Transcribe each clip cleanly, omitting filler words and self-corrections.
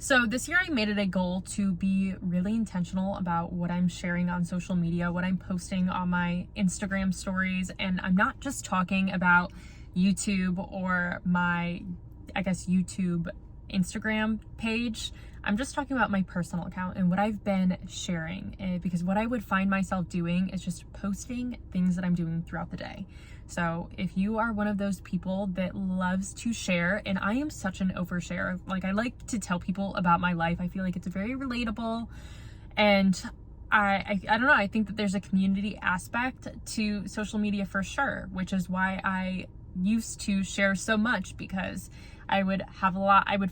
So this year I made it a goal to be really intentional about what I'm sharing on social media, what I'm posting on my Instagram stories. And I'm not just talking about YouTube or my, YouTube Instagram page. I'm just talking about my personal account and what I've been sharing, because what I would find myself doing is just posting things that I'm doing throughout the day. So if you are one of those people that loves to share, and I am such an oversharer, like I like to tell people about my life. I feel like it's very relatable, and I don't know, I think that there's a community aspect to social media for sure, which is why I used to share so much, because I would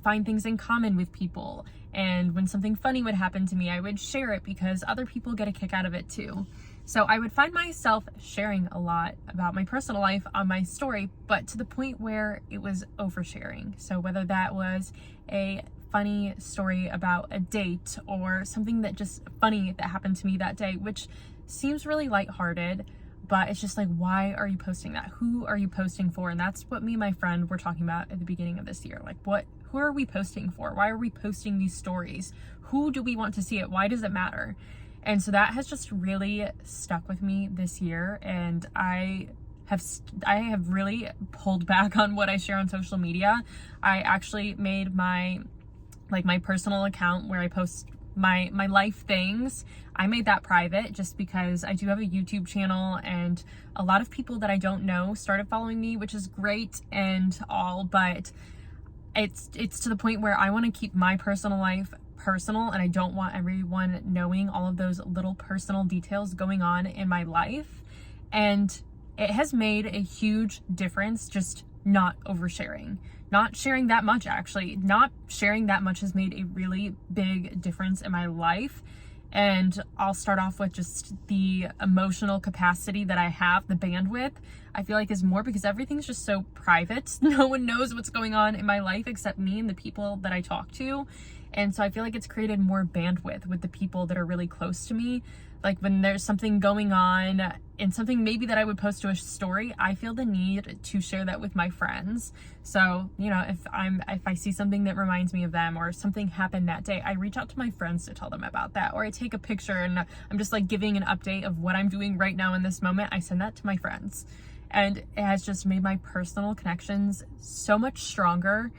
find things in common with people. And when something funny would happen to me, I would share it because other people get a kick out of it too. So I would find myself sharing a lot about my personal life on my story, but to the point where it was oversharing. So whether that was a funny story about a date or something that just funny that happened to me that day, which seems really lighthearted, but it's just like, why are you posting that? Who are you posting for? And that's what me and my friend were talking about at the beginning of this year. Like, who are we posting for? Why are we posting these stories? Who do we want to see it? Why does it matter? And so that has just really stuck with me this year. And I have really pulled back on what I share on social media. I actually made my personal account where I post my life things. I made that private just because I do have a YouTube channel, and a lot of people that I don't know started following me, which is great and all, but it's to the point where I want to keep my personal life personal, and I don't want everyone knowing all of those little personal details going on in my life. And it has made a huge difference just not oversharing. Not sharing that much, actually. Not sharing that much has made a really big difference in my life. And I'll start off with just the emotional capacity that I have, the bandwidth, I feel like is more because everything's just so private. No one knows what's going on in my life except me and the people that I talk to. And so I feel like it's created more bandwidth with the people that are really close to me. Like when there's something going on and something maybe that I would post to a story, I feel the need to share that with my friends. So, if I see something that reminds me of them or something happened that day, I reach out to my friends to tell them about that. Or I take a picture and I'm just like giving an update of what I'm doing right now in this moment. I send that to my friends. And it has just made my personal connections so much stronger.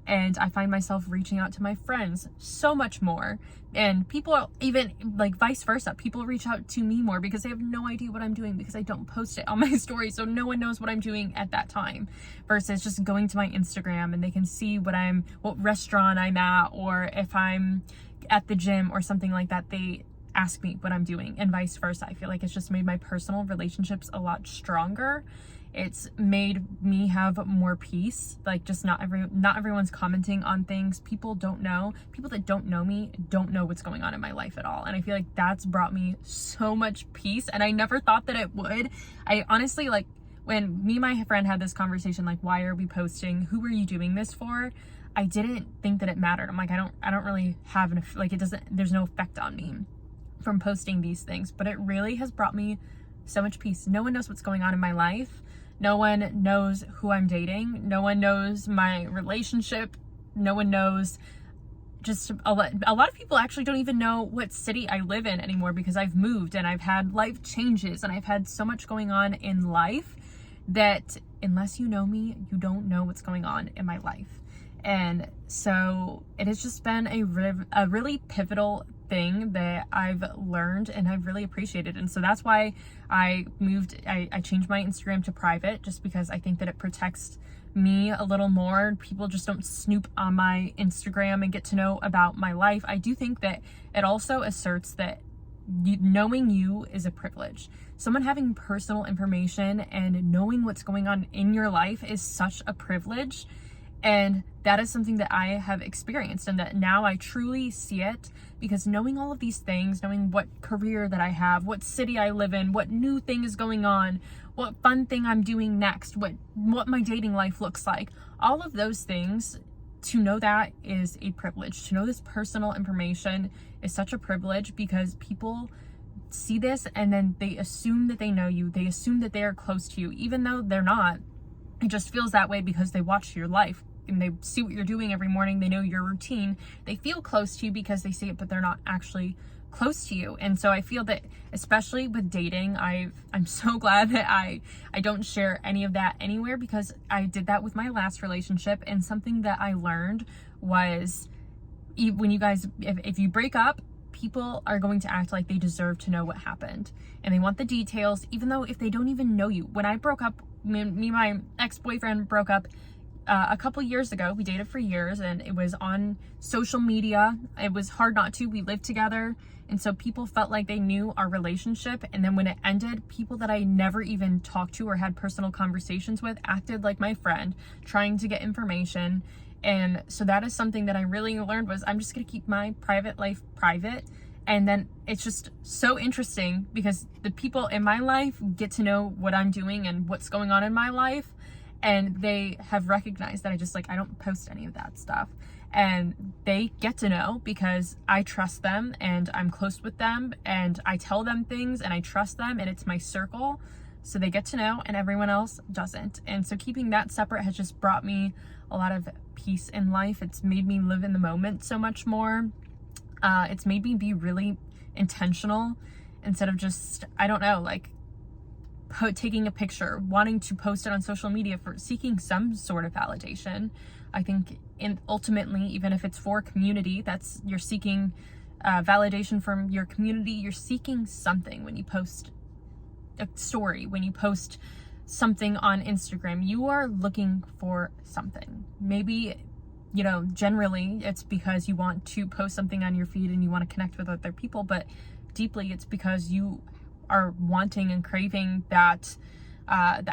And I find myself reaching out to my friends so much more. And people, even like vice versa, people reach out to me more because they have no idea what I'm doing because I don't post it on my story. So no one knows what I'm doing at that time, versus just going to my Instagram and they can see what restaurant I'm at, or if I'm at the gym or something like that, they ask me what I'm doing, and vice versa. I feel like it's just made my personal relationships a lot stronger. It's made me have more peace. Like, just not everyone's commenting on things. People that don't know me don't know what's going on in my life at all. And I feel like that's brought me so much peace, and I never thought that it would. I honestly, like, when me and my friend had this conversation, like, why are we posting? Who are you doing this for? I didn't think that it mattered. I'm like, I don't really have there's no effect on me from posting these things, but it really has brought me so much peace. No one knows what's going on in my life. No one knows who I'm dating. No one knows my relationship. No one knows, just a lot of people actually don't even know what city I live in anymore, because I've moved and I've had life changes and I've had so much going on in life that unless you know me, you don't know what's going on in my life. And so it has just been a really pivotal thing that I've learned and I've really appreciated. And so that's why I changed my Instagram to private, just because I think that it protects me a little more. People just don't snoop on my Instagram and get to know about my life. I do think that it also asserts that knowing you is a privilege. Someone having personal information and knowing what's going on in your life is such a privilege. And that is something that I have experienced, and that now I truly see it, because knowing all of these things, knowing what career that I have, what city I live in, what new thing is going on, what fun thing I'm doing next, what my dating life looks like, all of those things, to know that is a privilege. To know this personal information is such a privilege, because people see this and then they assume that they know you. They assume that they are close to you, even though they're not. It just feels that way because they watch your life. and they see what you're doing every morning, they know your routine, they feel close to you because they see it, but they're not actually close to you. And so I feel that, especially with dating, I'm so glad that I don't share any of that anywhere, because I did that with my last relationship. And something that I learned was, when you guys, if you break up, people are going to act like they deserve to know what happened, and they want the details, even though if they don't even know you. When I broke up, me and my ex-boyfriend broke up a couple years ago. We dated for years, and it was on social media. It was hard not to. We lived together, and so people felt like they knew our relationship. And then when it ended, people that I never even talked to or had personal conversations with acted like my friend, trying to get information. And so that is something that I really learned, was I'm just going to keep my private life private. And then it's just so interesting because the people in my life get to know what I'm doing and what's going on in my life. And they have recognized that I don't post any of that stuff. And they get to know because I trust them and I'm close with them and I tell them things and I trust them and it's my circle. So they get to know and everyone else doesn't. And so keeping that separate has just brought me a lot of peace in life. It's made me live in the moment so much more. It's made me be really intentional instead of just, I don't know, like taking a picture, wanting to post it on social media for seeking some sort of validation. I think ultimately, even if it's for community, you're seeking validation from your community. You're seeking something when you post a story, when you post something on Instagram, you are looking for something. Maybe, generally it's because you want to post something on your feed and you want to connect with other people, but deeply it's because you are wanting and craving that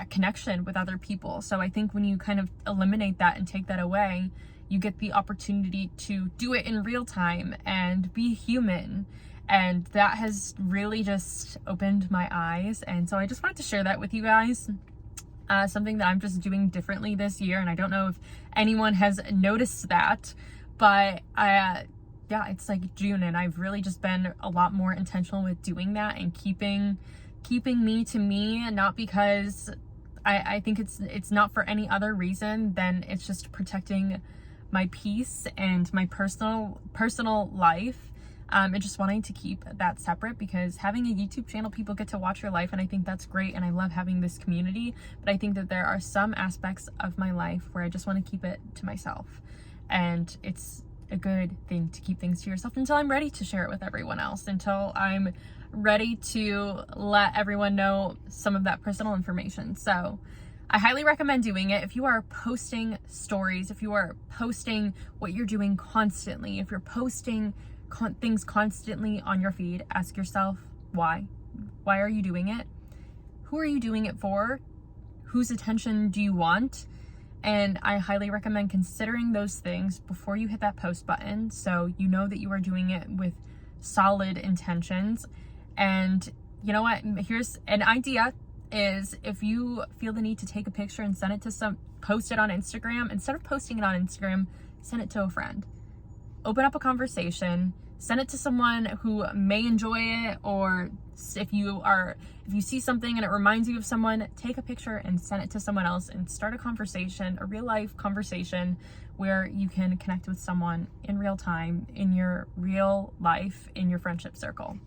connection with other people. So I think when you kind of eliminate that and take that away, you get the opportunity to do it in real time and be human. And that has really just opened my eyes. And so I just wanted to share that with you guys. Something that I'm just doing differently this year. And I don't know if anyone has noticed that, but it's like June and I've really just been a lot more intentional with doing that and keeping me to me, and not because I think it's not for any other reason than it's just protecting my peace and my personal life. And just wanting to keep that separate, because having a YouTube channel, people get to watch your life, and I think that's great, and I love having this community, but I think that there are some aspects of my life where I just want to keep it to myself, and it's a good thing to keep things to yourself until I'm ready to share it with everyone else, until I'm ready to let everyone know some of that personal information. So I highly recommend doing it. If you are posting stories, if you are posting what you're doing constantly, if you're posting things constantly on your feed, ask yourself why are you doing it? Who are you doing it for? Whose attention do you want? And I highly recommend considering those things before you hit that post button, so you know that you are doing it with solid intentions. And you know what, here's an idea, is if you feel the need to take a picture and send it to post it on Instagram, instead of posting it on Instagram, send it to a friend. Open up a conversation, send it to someone who may enjoy it, or if you see something and it reminds you of someone, take a picture and send it to someone else and start a conversation, a real life conversation where you can connect with someone in real time, in your real life, in your friendship circle.